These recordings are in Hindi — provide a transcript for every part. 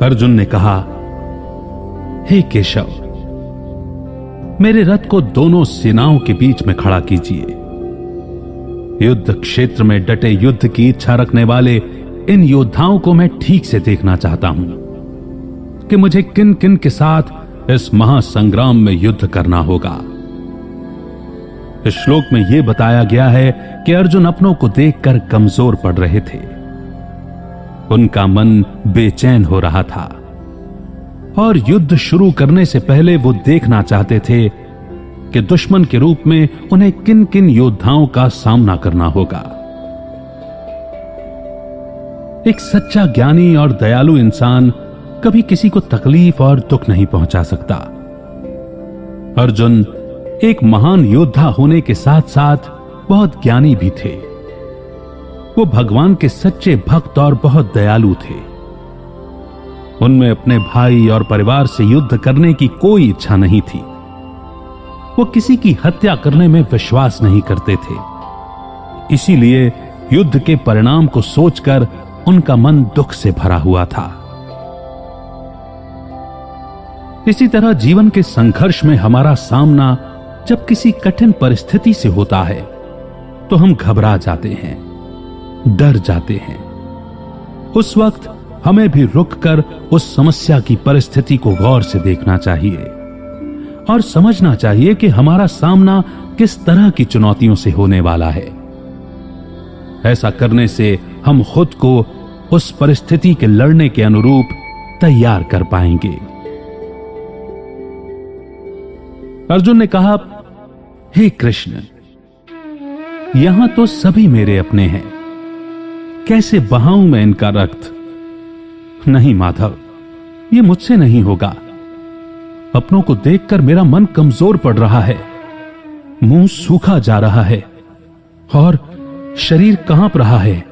अर्जुन ने कहा, हे केशव, मेरे रथ को दोनों सेनाओं के बीच में खड़ा कीजिए। युद्ध क्षेत्र में डटे युद्ध की इच्छा रखने वाले इन योद्धाओं को मैं ठीक से देखना चाहता हूं कि मुझे किन किन के साथ इस महासंग्राम में युद्ध करना होगा। इस श्लोक में यह बताया गया है कि अर्जुन अपनों को देखकर कमजोर पड़ रहे थे। उनका मन बेचैन हो रहा था और युद्ध शुरू करने से पहले वो देखना चाहते थे कि दुश्मन के रूप में उन्हें किन किन योद्धाओं का सामना करना होगा। एक सच्चा ज्ञानी और दयालु इंसान कभी किसी को तकलीफ और दुख नहीं पहुंचा सकता। अर्जुन एक महान योद्धा होने के साथ साथ बहुत ज्ञानी भी थे। वो भगवान के सच्चे भक्त और बहुत दयालु थे। उनमें अपने भाई और परिवार से युद्ध करने की कोई इच्छा नहीं थी। वो किसी की हत्या करने में विश्वास नहीं करते थे। इसीलिए युद्ध के परिणाम को सोचकर उनका मन दुख से भरा हुआ था। इसी तरह जीवन के संघर्ष में हमारा सामना जब किसी कठिन परिस्थिति से होता है तो हम घबरा जाते हैं, डर जाते हैं। उस वक्त हमें भी रुककर उस समस्या की परिस्थिति को गौर से देखना चाहिए और समझना चाहिए कि हमारा सामना किस तरह की चुनौतियों से होने वाला है। ऐसा करने से हम खुद को उस परिस्थिति के लड़ने के अनुरूप तैयार कर पाएंगे। अर्जुन ने कहा, हे कृष्ण, यहां तो सभी मेरे अपने हैं, कैसे बहाऊं मैं इनका रक्त? नहीं माधव, ये मुझसे नहीं होगा। अपनों को देखकर मेरा मन कमजोर पड़ रहा है, मुंह सूखा जा रहा है और शरीर कांप रहा है।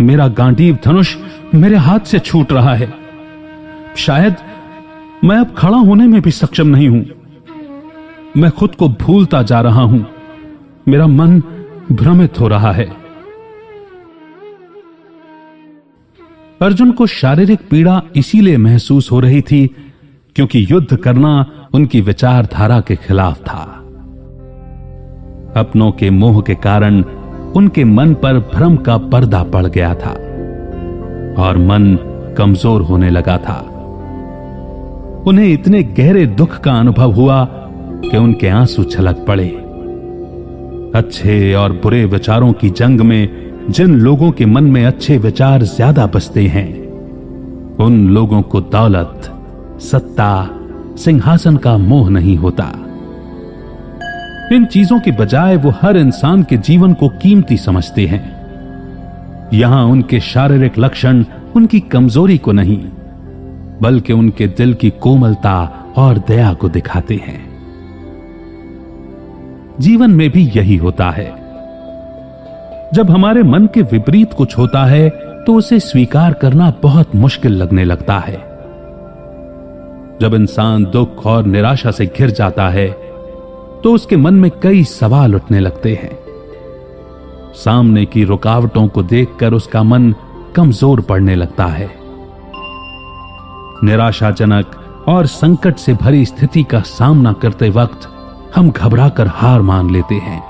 मेरा गांडीव धनुष मेरे हाथ से छूट रहा है। शायद मैं अब खड़ा होने में भी सक्षम नहीं हूं। मैं खुद को भूलता जा रहा हूं। मेरा मन भ्रमित हो रहा है। अर्जुन को शारीरिक पीड़ा इसीलिए महसूस हो रही थी क्योंकि युद्ध करना उनकी विचारधारा के खिलाफ था। अपनों के मोह के कारण उनके मन पर भ्रम का पर्दा पड़ गया था और मन कमजोर होने लगा था। उन्हें इतने गहरे दुख का अनुभव हुआ कि उनके आंसू छलक पड़े। अच्छे और बुरे विचारों की जंग में जिन लोगों के मन में अच्छे विचार ज्यादा बसते हैं, उन लोगों को दौलत, सत्ता, सिंहासन का मोह नहीं होता। इन चीजों के बजाय वो हर इंसान के जीवन को कीमती समझते हैं। यहां उनके शारीरिक लक्षण उनकी कमजोरी को नहीं, बल्कि उनके दिल की कोमलता और दया को दिखाते हैं। जीवन में भी यही होता है। जब हमारे मन के विपरीत कुछ होता है तो उसे स्वीकार करना बहुत मुश्किल लगने लगता है। जब इंसान दुख और निराशा से घिर जाता है तो उसके मन में कई सवाल उठने लगते हैं। सामने की रुकावटों को देखकर उसका मन कमजोर पड़ने लगता है। निराशाजनक और संकट से भरी स्थिति का सामना करते वक्त हम घबराकर हार मान लेते हैं।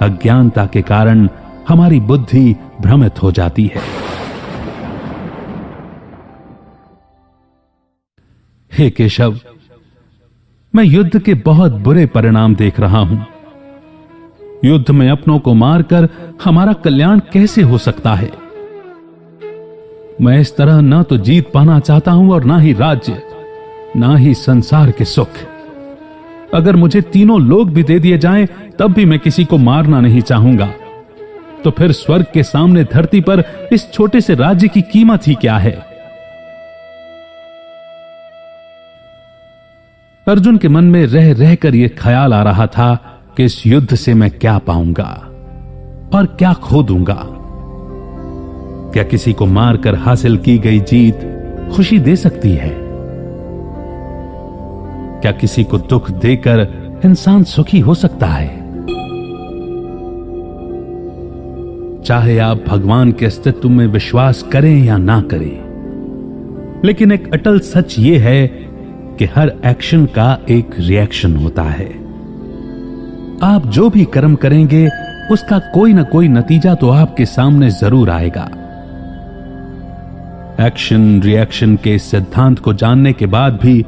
अज्ञानता के कारण हमारी बुद्धि भ्रमित हो जाती है। हे केशव, मैं युद्ध के बहुत बुरे परिणाम देख रहा हूं। युद्ध में अपनों को मारकर हमारा कल्याण कैसे हो सकता है? मैं इस तरह ना तो जीत पाना चाहता हूं और ना ही राज्य, ना ही संसार के सुख। अगर मुझे तीनों लोक भी दे दिए जाएं, तब भी मैं किसी को मारना नहीं चाहूंगा। तो फिर स्वर्ग के सामने धरती पर इस छोटे से राज्य की कीमत ही क्या है? अर्जुन के मन में रह रहकर यह ख्याल आ रहा था कि इस युद्ध से मैं क्या पाऊंगा और क्या खो दूंगा। क्या किसी को मारकर हासिल की गई जीत खुशी दे सकती है? क्या किसी को दुख देकर इंसान सुखी हो सकता है? चाहे आप भगवान के अस्तित्व में विश्वास करें या ना करें, लेकिन एक अटल सच यह है कि हर एक्शन का एक रिएक्शन होता है। आप जो भी कर्म करेंगे उसका कोई ना कोई नतीजा तो आपके सामने जरूर आएगा। एक्शन रिएक्शन के सिद्धांत को जानने के बाद भी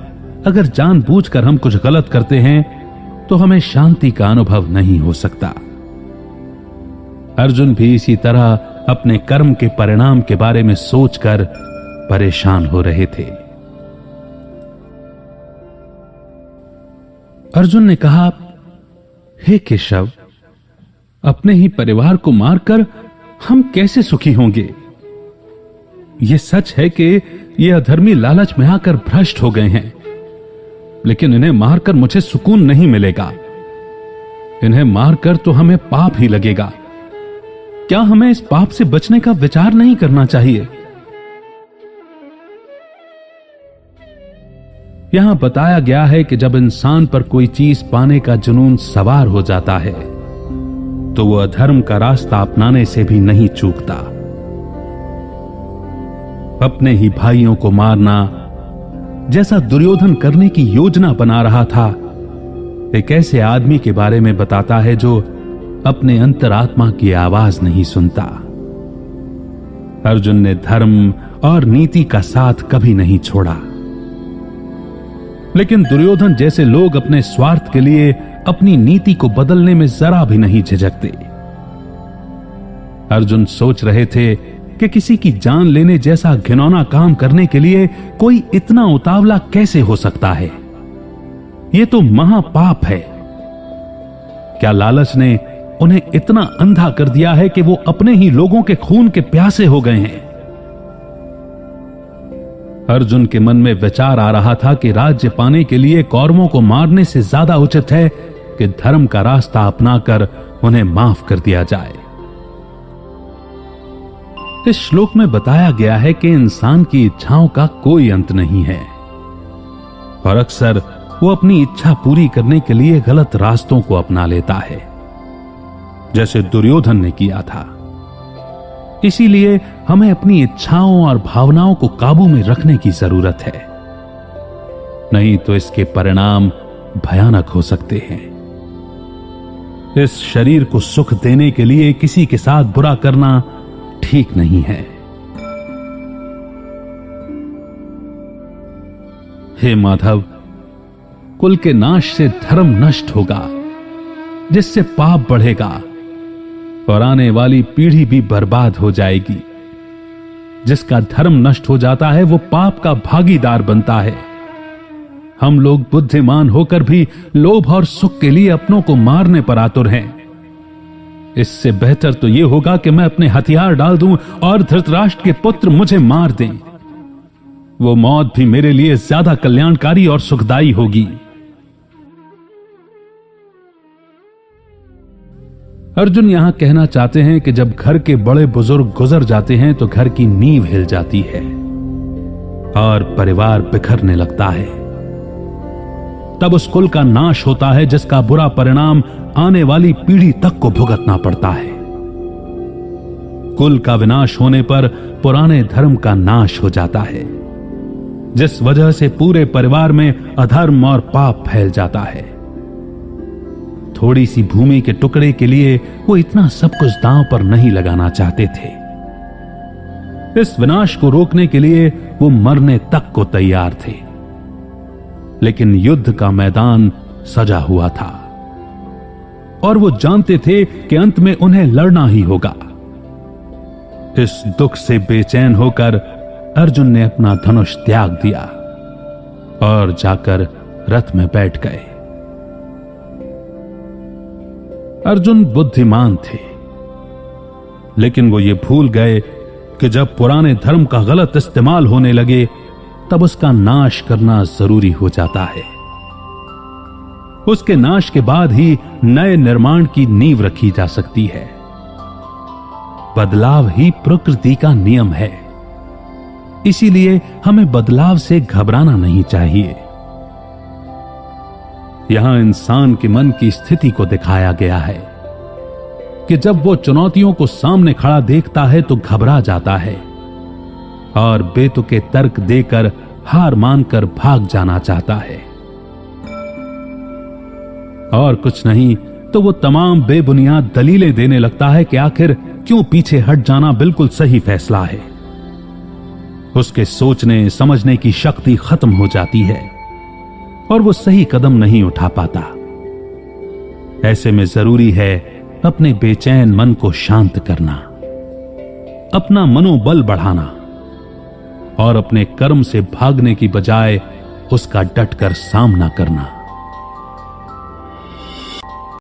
अगर जानबूझकर हम कुछ गलत करते हैं तो हमें शांति का अनुभव नहीं हो सकता। अर्जुन भी इसी तरह अपने कर्म के परिणाम के बारे में सोचकर परेशान हो रहे थे। अर्जुन ने कहा, हे केशव, अपने ही परिवार को मारकर हम कैसे सुखी होंगे? यह सच है कि ये अधर्मी लालच में आकर भ्रष्ट हो गए हैं, लेकिन इन्हें मारकर मुझे सुकून नहीं मिलेगा। इन्हें मारकर तो हमें पाप ही लगेगा। क्या हमें इस पाप से बचने का विचार नहीं करना चाहिए? यहां बताया गया है कि जब इंसान पर कोई चीज पाने का जुनून सवार हो जाता है तो वो अधर्म का रास्ता अपनाने से भी नहीं चूकता। अपने ही भाइयों को मारना, जैसा दुर्योधन करने की योजना बना रहा था, एक ऐसे आदमी के बारे में बताता है जो अपने अंतरात्मा की आवाज नहीं सुनता। अर्जुन ने धर्म और नीति का साथ कभी नहीं छोड़ा, लेकिन दुर्योधन जैसे लोग अपने स्वार्थ के लिए अपनी नीति को बदलने में जरा भी नहीं झिझकते। अर्जुन सोच रहे थे कि किसी की जान लेने जैसा घिनौना काम करने के लिए कोई इतना उतावला कैसे हो सकता है? यह तो महापाप है। क्या लालच ने उन्हें इतना अंधा कर दिया है कि वो अपने ही लोगों के खून के प्यासे हो गए हैं? अर्जुन के मन में विचार आ रहा था कि राज्य पाने के लिए कौरवों को मारने से ज्यादा उचित है कि धर्म का रास्ता अपनाकर उन्हें माफ कर दिया जाए। इस श्लोक में बताया गया है कि इंसान की इच्छाओं का कोई अंत नहीं है और अक्सर वो अपनी इच्छा पूरी करने के लिए गलत रास्तों को अपना लेता है, जैसे दुर्योधन ने किया था। इसीलिए हमें अपनी इच्छाओं और भावनाओं को काबू में रखने की जरूरत है, नहीं तो इसके परिणाम भयानक हो सकते हैं। इस शरीर को सुख देने के लिए किसी के साथ बुरा करना ठीक नहीं है। हे माधव, कुल के नाश से धर्म नष्ट होगा, जिससे पाप बढ़ेगा और आने वाली पीढ़ी भी बर्बाद हो जाएगी। जिसका धर्म नष्ट हो जाता है वो पाप का भागीदार बनता है। हम लोग बुद्धिमान होकर भी लोभ और सुख के लिए अपनों को मारने पर आतुर हैं। इससे बेहतर तो यह होगा कि मैं अपने हथियार डाल दूं और धृतराष्ट्र के पुत्र मुझे मार दें। वो मौत भी मेरे लिए ज्यादा कल्याणकारी और सुखदायी होगी। अर्जुन यहां कहना चाहते हैं कि जब घर के बड़े बुजुर्ग गुजर जाते हैं तो घर की नींव हिल जाती है और परिवार बिखरने लगता है। तब उस कुल का नाश होता है जिसका बुरा परिणाम आने वाली पीढ़ी तक को भुगतना पड़ता है। कुल का विनाश होने पर पुराने धर्म का नाश हो जाता है, जिस वजह से पूरे परिवार में अधर्म और पाप फैल जाता है। थोड़ी सी भूमि के टुकड़े के लिए वो इतना सब कुछ दांव पर नहीं लगाना चाहते थे। इस विनाश को रोकने के लिए वो मरने तक को तैयार थे, लेकिन युद्ध का मैदान सजा हुआ था और वो जानते थे कि अंत में उन्हें लड़ना ही होगा। इस दुख से बेचैन होकर अर्जुन ने अपना धनुष त्याग दिया और जाकर रथ में बैठ गए। अर्जुन बुद्धिमान थे, लेकिन वो ये भूल गए कि जब पुराने धर्म का गलत इस्तेमाल होने लगे तब उसका नाश करना जरूरी हो जाता है। उसके नाश के बाद ही नए निर्माण की नींव रखी जा सकती है। बदलाव ही प्रकृति का नियम है, इसीलिए हमें बदलाव से घबराना नहीं चाहिए। यहां इंसान के मन की स्थिति को दिखाया गया है कि जब वो चुनौतियों को सामने खड़ा देखता है तो घबरा जाता है, और बेतुके तर्क देकर हार मानकर भाग जाना चाहता है। और कुछ नहीं तो वो तमाम बेबुनियाद दलीलें देने लगता है कि आखिर क्यों पीछे हट जाना बिल्कुल सही फैसला है। उसके सोचने समझने की शक्ति खत्म हो जाती है और वो सही कदम नहीं उठा पाता। ऐसे में जरूरी है अपने बेचैन मन को शांत करना, अपना मनोबल बढ़ाना और अपने कर्म से भागने की बजाय उसका डटकर सामना करना।